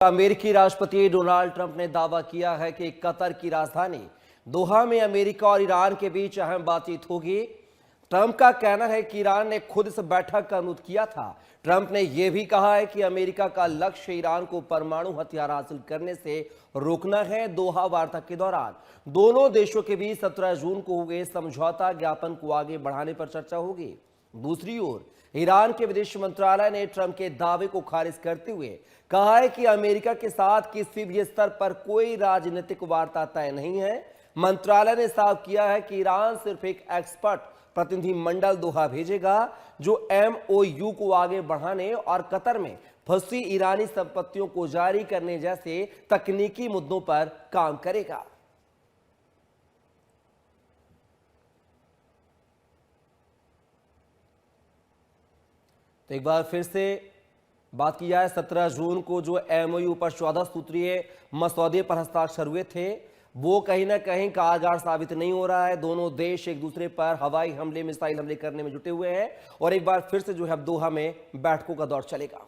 अमेरिकी राष्ट्रपति Donald Trump ने दावा किया है कि कतर की राजधानी दोहा में अमेरिका और ईरान के बीच अहम बातचीत होगी। ट्रंप का कहना है कि ईरान ने खुद इस बैठक का अनुरोध किया था। ट्रंप ने यह भी कहा है कि अमेरिका का लक्ष्य ईरान को परमाणु हथियार हासिल करने से रोकना है। दोहा वार्ता के दौरान दोनों देशों के बीच 17 जून को हुए समझौता ज्ञापन को आगे बढ़ाने पर चर्चा होगी। दूसरी ओर ईरान के विदेश मंत्रालय ने ट्रंप के दावे को खारिज करते हुए कहा है कि अमेरिका के साथ किसी भी स्तर पर कोई राजनीतिक वार्ता तय नहीं है। मंत्रालय ने साफ किया है कि ईरान सिर्फ एक एक्सपर्ट प्रतिनिधिमंडल दोहा भेजेगा जो MOU को आगे बढ़ाने और कतर में फंसी ईरानी संपत्तियों को जारी करने जैसे तकनीकी मुद्दों पर काम करेगा। तो एक बार फिर से बात की जाए, 17 जून को जो MOU पर 14 सूत्रीय मसौदे पर हस्ताक्षर हुए थे वो कहीं ना कहीं कारगर साबित नहीं हो रहा है। दोनों देश एक दूसरे पर हवाई हमले, मिसाइल हमले करने में जुटे हुए हैं और एक बार फिर से जो है अब दोहा में बैठकों का दौर चलेगा।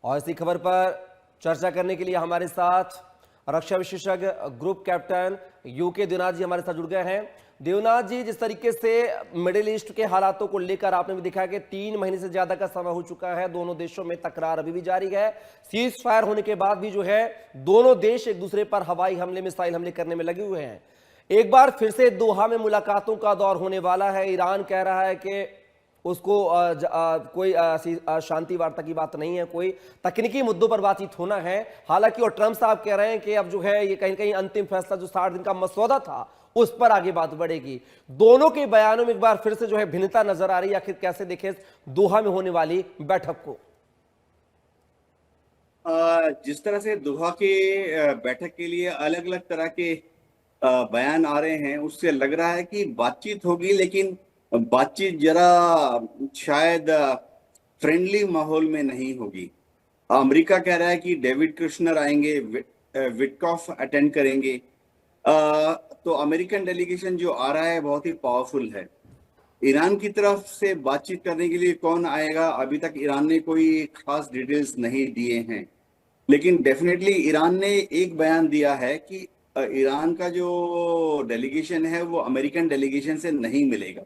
और इसी खबर पर चर्चा करने के लिए हमारे साथ रक्षा विशेषज्ञ ग्रुप कैप्टन UK देवनाथ जी हमारे साथ जुड़ गए हैं। देवनाथ जी, जिस तरीके से मिडिल ईस्ट के हालातों को लेकर आपने भी देखा कि 3 महीने से ज्यादा का समय हो चुका है, दोनों देशों में तकरार अभी भी जारी है। सीज फायर होने के बाद भी जो है दोनों देश एक दूसरे पर हवाई हमले, मिसाइल हमले करने में लगे हुए हैं। एक बार फिर से दोहा में मुलाकातों का दौर होने वाला है। ईरान कह रहा है कि उसको कोई शांति वार्ता की बात नहीं है, कोई तकनीकी मुद्दों पर बातचीत होना है। हालांकि और ट्रंप साहब कह रहे हैं कि अब जो है ये कहीं कहीं अंतिम फैसला जो 60 दिन का मसौदा था उस पर आगे बात बढ़ेगी। दोनों के बयानों में एक बार फिर से जो है भिन्नता नजर आ रही है। आखिर कैसे देखें दोहा में होने वाली बैठक को? जिस तरह से दोहा के बैठक के लिए अलग अलग तरह के बयान आ रहे हैं, उससे लग रहा है कि बातचीत होगी, लेकिन बातचीत जरा शायद फ्रेंडली माहौल में नहीं होगी। अमेरिका कह रहा है कि डेविड कृष्णर आएंगे, विटकॉफ अटेंड करेंगे। तो अमेरिकन डेलीगेशन जो आ रहा है बहुत ही पावरफुल है। ईरान की तरफ से बातचीत करने के लिए कौन आएगा, अभी तक ईरान ने कोई खास डिटेल्स नहीं दिए हैं, लेकिन डेफिनेटली ईरान ने एक बयान दिया है कि ईरान का जो डेलीगेशन है वो अमेरिकन डेलीगेशन से नहीं मिलेगा।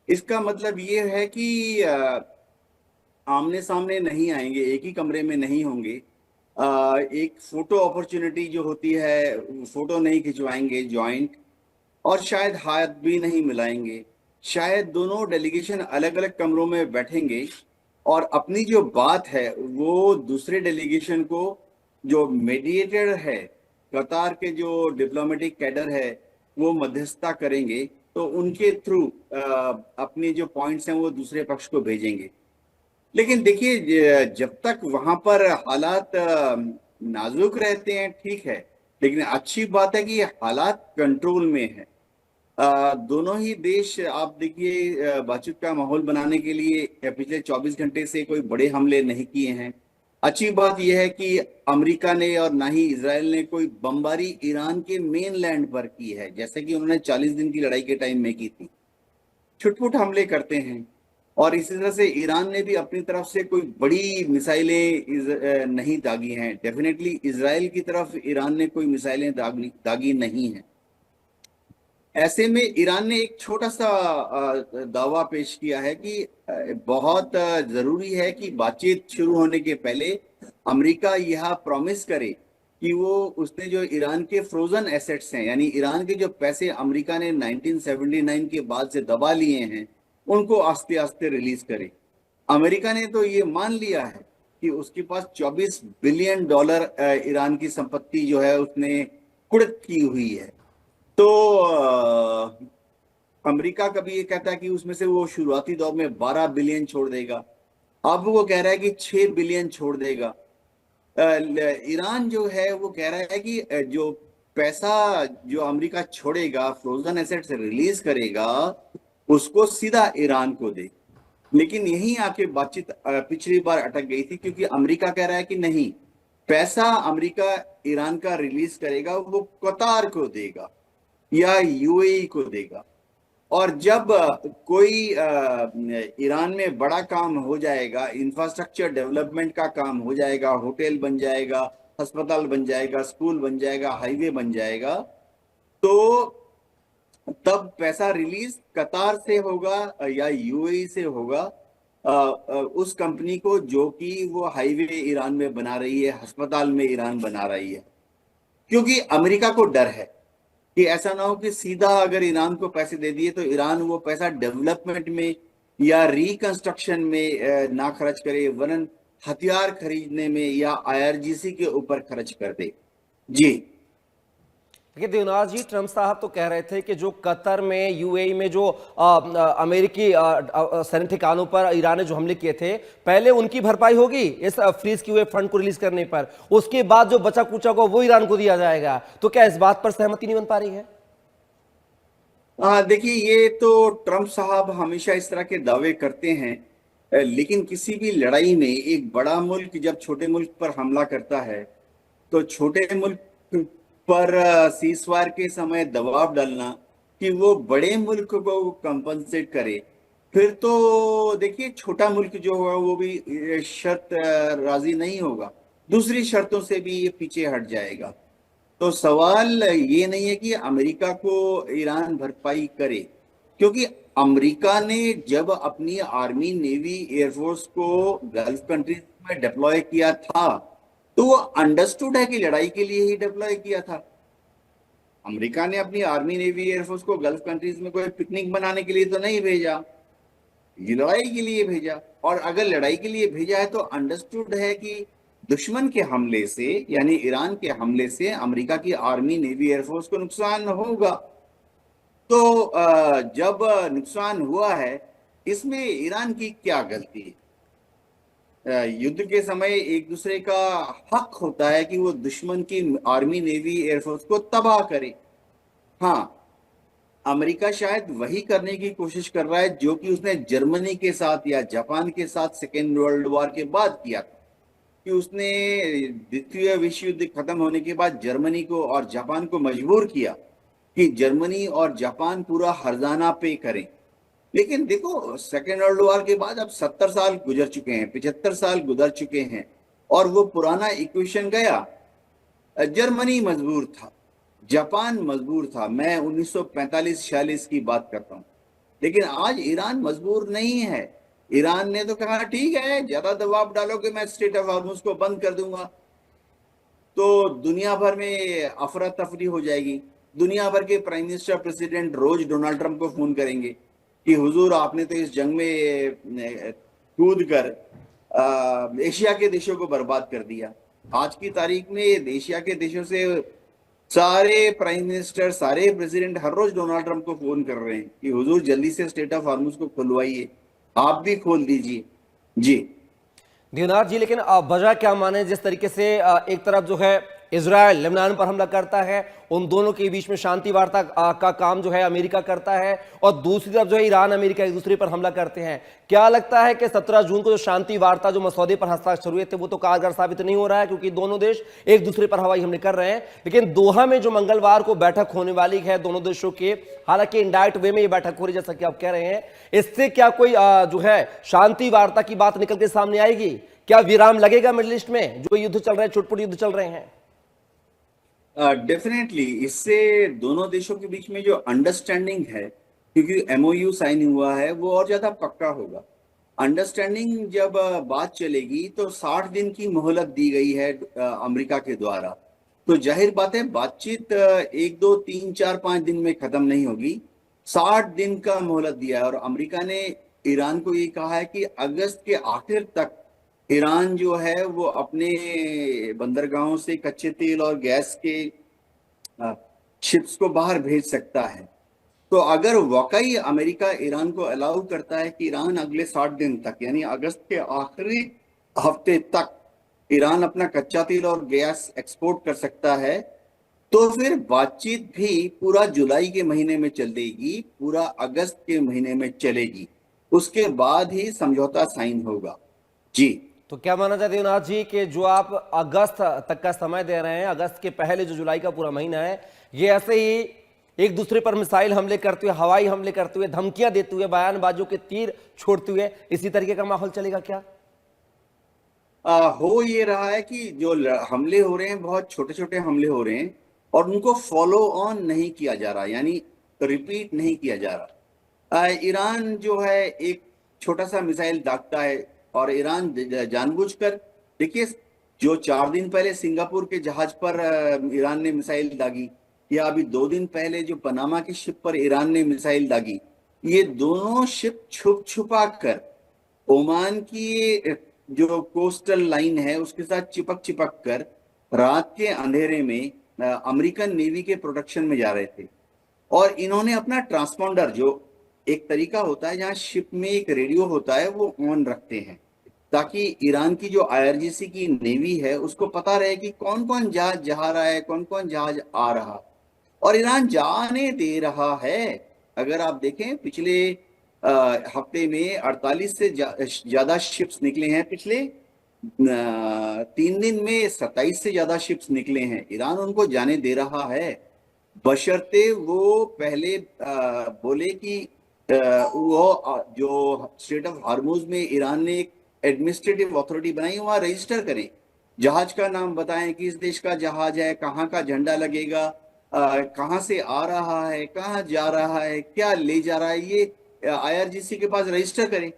इसका मतलब ये है कि आमने सामने नहीं आएंगे, एक ही कमरे में नहीं होंगे। एक फोटो अपॉर्चुनिटी जो होती है, फोटो नहीं खिंचवाएंगे जॉइंट, और शायद हाथ भी नहीं मिलाएंगे। शायद दोनों डेलीगेशन अलग अलग कमरों में बैठेंगे और अपनी जो बात है वो दूसरे डेलीगेशन को, जो मीडिएटर है, कतार के जो डिप्लोमेटिक कैडर है, वो मध्यस्थता करेंगे। तो उनके थ्रू अपने जो पॉइंट्स हैं वो दूसरे पक्ष को भेजेंगे। लेकिन देखिए, जब तक वहां पर हालात नाजुक रहते हैं ठीक है, लेकिन अच्छी बात है कि हालात कंट्रोल में है। दोनों ही देश, आप देखिए, बातचीत का माहौल बनाने के लिए पिछले 24 घंटे से कोई बड़े हमले नहीं किए हैं। अच्छी बात यह है कि अमेरिका ने और ना ही इजराइल ने कोई बमबारी ईरान के मेन लैंड पर की है, जैसे कि उन्होंने 40 दिन की लड़ाई के टाइम में की थी। छुटपुट हमले करते हैं। और इसी तरह से ईरान ने भी अपनी तरफ से कोई बड़ी मिसाइलें नहीं दागी हैं। डेफिनेटली इजराइल की तरफ ईरान ने कोई मिसाइलें दागी नहीं हैं। ऐसे में ईरान ने एक छोटा सा दावा पेश किया है कि बहुत जरूरी है कि बातचीत शुरू होने के पहले अमेरिका यह प्रॉमिस करे कि वो उसने जो ईरान के फ्रोजन एसेट्स हैं, यानी ईरान के जो पैसे अमेरिका ने 1979 के बाद से दबा लिए हैं, उनको आस्ते आस्ते रिलीज करे। अमेरिका ने तो ये मान लिया है कि उसके पास $24 बिलियन ईरान की संपत्ति जो है उसने कुर्क की हुई है। तो अमेरिका कभी ये कहता है कि उसमें से वो शुरुआती दौर में 12 बिलियन छोड़ देगा, अब वो कह रहा है कि 6 बिलियन छोड़ देगा। ईरान जो है वो कह रहा है कि जो पैसा जो अमेरिका छोड़ेगा, फ्रोजन एसेट्स रिलीज करेगा, उसको सीधा ईरान को दे। लेकिन यहीं आके बातचीत पिछली बार अटक गई थी, क्योंकि अमेरिका कह रहा है कि नहीं, पैसा अमेरिका ईरान का रिलीज करेगा वो कतार को देगा या UAE को देगा। और जब कोई ईरान में बड़ा काम हो जाएगा, इंफ्रास्ट्रक्चर डेवलपमेंट का काम हो जाएगा, होटल बन जाएगा, अस्पताल बन जाएगा, स्कूल बन जाएगा, हाईवे बन जाएगा, तो तब पैसा रिलीज कतार से होगा या यूएई से होगा, उस कंपनी को जो कि वो हाईवे ईरान में बना रही है, अस्पताल में ईरान बना रही है। क्योंकि अमेरिका को डर है कि ऐसा ना हो कि सीधा अगर ईरान को पैसे दे दिए तो ईरान वो पैसा डेवलपमेंट में या रिकंस्ट्रक्शन में ना खर्च करे, वरन हथियार खरीदने में या आईआरजीसी के ऊपर खर्च कर दे। जी देखिए देवनाथ जी, ट्रंप साहब तो कह रहे थे कि जो कतर में, यूएई में जो अमेरिकी सैन्य ठिकानों पर ईरान ने जो हमले किए थे, पहले उनकी भरपाई होगी इस फ्रीज किए हुए फंड को रिलीज करने पर, उसके बाद जो बचा कुचा को वो ईरान को दिया जाएगा। तो क्या इस बात पर सहमति नहीं बन पा रही है? देखिए, ये तो ट्रंप साहब हमेशा इस तरह के दावे करते हैं, लेकिन किसी भी लड़ाई में एक बड़ा मुल्क जब छोटे मुल्क पर हमला करता है तो छोटे मुल्क पर सीजफायर के समय दबाव डालना कि वो बड़े मुल्क को कंपनसेट करे, फिर तो देखिए छोटा मुल्क जो होगा वो भी शर्त राजी नहीं होगा, दूसरी शर्तों से भी ये पीछे हट जाएगा। तो सवाल ये नहीं है कि अमेरिका को ईरान भरपाई करे, क्योंकि अमेरिका ने जब अपनी आर्मी, नेवी, एयरफोर्स को गल्फ कंट्रीज में डिप्लॉय किया था तो वो अंडरस्टूड है कि लड़ाई के लिए ही डिप्लॉय किया था। अमेरिका ने अपनी आर्मी, नेवी, एयरफोर्स को गल्फ कंट्रीज में कोई पिकनिक बनाने के लिए तो नहीं भेजा, ये लड़ाई के लिए भेजा। और अगर लड़ाई के लिए भेजा है तो अंडरस्टूड है कि दुश्मन के हमले से, यानी ईरान के हमले से अमेरिका की आर्मी, नेवी, एयरफोर्स को नुकसान होगा। तो जब नुकसान हुआ है, इसमें ईरान की क्या गलती है? युद्ध के समय एक दूसरे का हक होता है कि वो दुश्मन की आर्मी, नेवी, एयरफोर्स को तबाह करे। हाँ, अमेरिका शायद वही करने की कोशिश कर रहा है जो कि उसने जर्मनी के साथ या जापान के साथ सेकेंड वर्ल्ड वॉर के बाद किया था, कि उसने द्वितीय विश्व युद्ध खत्म होने के बाद जर्मनी को और जापान को मजबूर किया कि जर्मनी और जापान पूरा हर्जाना पे करें। लेकिन देखो, सेकेंड वर्ल्ड वॉर के बाद अब 70 साल गुजर चुके हैं, 75 साल गुजर चुके हैं, और वो पुराना इक्वेशन गया। जर्मनी मजबूर था, जापान मजबूर था, मैं 1945-46 की बात करता हूं। लेकिन आज ईरान मजबूर नहीं है। ईरान ने तो कहा ठीक है, ज्यादा दबाव डालोगे मैं स्ट्रेट ऑफ हॉर्मुज को बंद कर दूंगा, तो दुनिया भर में अफरा तफरी हो जाएगी। दुनिया भर के प्राइम मिनिस्टर, प्रेसिडेंट रोज डोनाल्ड ट्रंप को फोन करेंगे कि हुजूर आपने तो इस जंग में कूद कर एशिया के देशों को बर्बाद कर दिया। आज की तारीख में एशिया के देशों से सारे प्राइम मिनिस्टर, सारे प्रेसिडेंट हर रोज डोनाल्ड ट्रंप को फोन कर रहे हैं कि हुजूर जल्दी से स्टेट ऑफ हॉर्मुज को खुलवाइए, आप भी खोल दीजिए। जी देवनाथ जी, लेकिन वजह क्या माने, जिस तरीके से एक तरफ जो है इजराइल लेबनान पर हमला करता है, उन दोनों के बीच में शांति वार्ता का काम जो है अमेरिका करता है, और दूसरी तरफ जो है ईरान, अमेरिका एक दूसरे पर हमला करते हैं। क्या लगता है कि 17 जून को जो शांति वार्ता, जो मसौदे पर हस्ताक्षर हुए थे, वो तो कारगर साबित नहीं हो रहा है, क्योंकि दोनों देश एक दूसरे पर हवाई हमले कर रहे हैं। लेकिन दोहा में जो मंगलवार को बैठक होने वाली है दोनों देशों के, हालांकि इनडायरेक्ट वे में ये बैठक हो रही है जैसा कि आप कह रहे हैं, इससे क्या कोई जो है शांति वार्ता की बात निकल के सामने आएगी? क्या विराम लगेगा मिडिल ईस्ट में, जो युद्ध चल रहे हैं, छुटपुट युद्ध चल रहे हैं? डेफिनेटली इससे दोनों देशों के बीच में जो अंडरस्टैंडिंग है, क्योंकि एमओयू साइन हुआ है, वो और ज्यादा पक्का होगा। अंडरस्टैंडिंग जब बात चलेगी तो 60 दिन की मोहलत दी गई है अमेरिका के द्वारा, तो जाहिर बात है बातचीत 1, 2, 3, 4, 5 दिन में खत्म नहीं होगी। 60 दिन का मोहलत दिया है, और अमेरिका ने ईरान को ये कहा है कि अगस्त के आखिर तक ईरान जो है वो अपने बंदरगाहों से कच्चे तेल और गैस के शिप्स को बाहर भेज सकता है। तो अगर वाकई अमेरिका ईरान को अलाउ करता है कि ईरान अगले 60 दिन तक, यानी अगस्त के आखिरी हफ्ते तक ईरान अपना कच्चा तेल और गैस एक्सपोर्ट कर सकता है, तो फिर बातचीत भी पूरा जुलाई के महीने में चलेगी, पूरा अगस्त के महीने में चलेगी, उसके बाद ही समझौता साइन होगा। जी तो क्या माना जाए देवनाथ जी कि जो आप अगस्त तक का समय दे रहे हैं, अगस्त के पहले जो जुलाई का पूरा महीना है, ये ऐसे ही एक दूसरे पर मिसाइल हमले करते हुए, हवाई हमले करते हुए, धमकियां देते हुए, बयानबाजों के तीर छोड़ते हुए, इसी तरीके का माहौल चलेगा क्या? हो ये रहा है कि जो हमले हो रहे हैं बहुत छोटे छोटे हमले हो रहे हैं और उनको फॉलो ऑन नहीं किया जा रहा, यानी रिपीट नहीं किया जा रहा। ईरान जो है एक छोटा सा मिसाइल दागता है और ईरान जानबूझकर, देखिए, जो 4 दिन पहले सिंगापुर के जहाज पर ईरान ने मिसाइल दागी, या अभी 2 दिन पहले जो पनामा की शिप पर ईरान ने मिसाइल दागी, ये दोनों शिप छुप छुपा कर ओमान की जो कोस्टल लाइन है उसके साथ चिपक चिपक कर रात के अंधेरे में अमेरिकन नेवी के प्रोटेक्शन में जा रहे थे। और इन्होंने अपना ट्रांसपॉन्डर, जो एक तरीका होता है जहां शिप में एक रेडियो होता है, वो ऑन रखते हैं ताकि ईरान की जो आईआरजीसी की नेवी है उसको पता रहे कि कौन कौन जहाज जा रहा है, कौन कौन जहाज आ रहा। और ईरान जाने दे रहा है। अगर आप देखें पिछले हफ्ते में 48 से ज्यादा शिप्स निकले हैं, पिछले 3 दिन में 27 से ज्यादा शिप्स निकले हैं। ईरान उनको जाने दे रहा है, बशर्ते वो पहले बोले कि वो जो स्टेट ऑफ हार्मुज में ईरान ने एक एडमिनिस्ट्रेटिव अथॉरिटी बनाई, वहां रजिस्टर करें, जहाज का नाम बताएं, किस देश का जहाज है, कहाँ का झंडा लगेगा, कहाँ से आ रहा है, कहाँ जा रहा है, क्या ले जा रहा है, ये आईआरजीसी के पास रजिस्टर करें।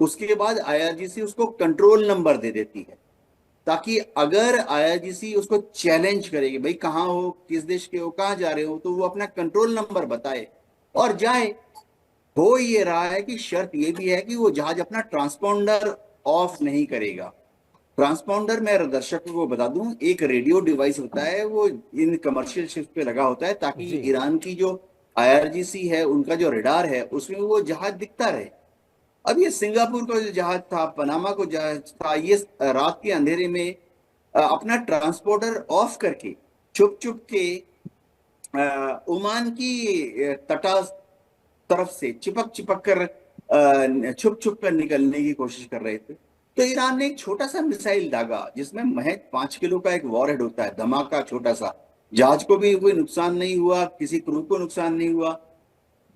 उसके बाद आईआरजीसी उसको कंट्रोल नंबर दे देती है, ताकि अगर आईआरजीसी उसको चैलेंज करेगी, भाई कहाँ हो, किस देश के हो, कहाँ जा रहे हो, तो वो अपना कंट्रोल नंबर बताए और जाए। हो ये रहा है कि शर्त ये भी है कि वो जहाज अपना ट्रांसपॉन्डर ऑफ नहीं करेगा। ट्रांसपॉन्डर, मैं दर्शकों को बता दूं, एक रेडियो डिवाइस होता है, वो इन कमर्शियल शिप पे लगा होता है ताकि जी। ईरान की जो आईआरजीसी है, उनका जो रडार है, उसमें वो जहाज दिखता रहे। अब ये सिंगापुर का जो जहाज था, पनामा को जहाज था, ये रात के अंधेरे में अपना ट्रांसपोर्टर ऑफ करके चुप चुप के ओमान की तटा तरफ से चिपक चिपक कर छुप छुप कर निकलने की कोशिश कर रहे थे। तो ईरान ने एक छोटा सा मिसाइल दागा जिसमें महज 5 किलो का एक वॉरहेड होता है, धमाका छोटा सा। जहाज को भी कोई नुकसान नहीं हुआ, किसी क्रू को नुकसान नहीं हुआ।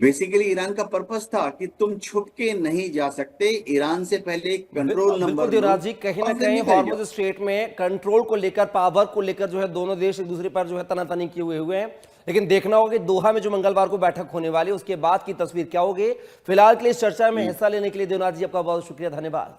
बेसिकली ईरान का पर्पस था कि तुम छुप के नहीं जा सकते, ईरान से पहले एक कंट्रोल बिल्कुल नंबर लो देवराज जी, कहीं ना और फिर कहीं निकल हॉर्मुज जाओ। स्ट्रेट में कंट्रोल को लेकर, पावर को लेकर जो है दोनों देश एक दूसरे पर जो है तनातनी किए हुए हैं। लेकिन देखना होगा कि दोहा में जो मंगलवार को बैठक होने वाली है उसके बाद की तस्वीर क्या होगी। फिलहाल के लिए इस चर्चा में हिस्सा लेने के लिए देवराज जी आपका बहुत शुक्रिया, धन्यवाद।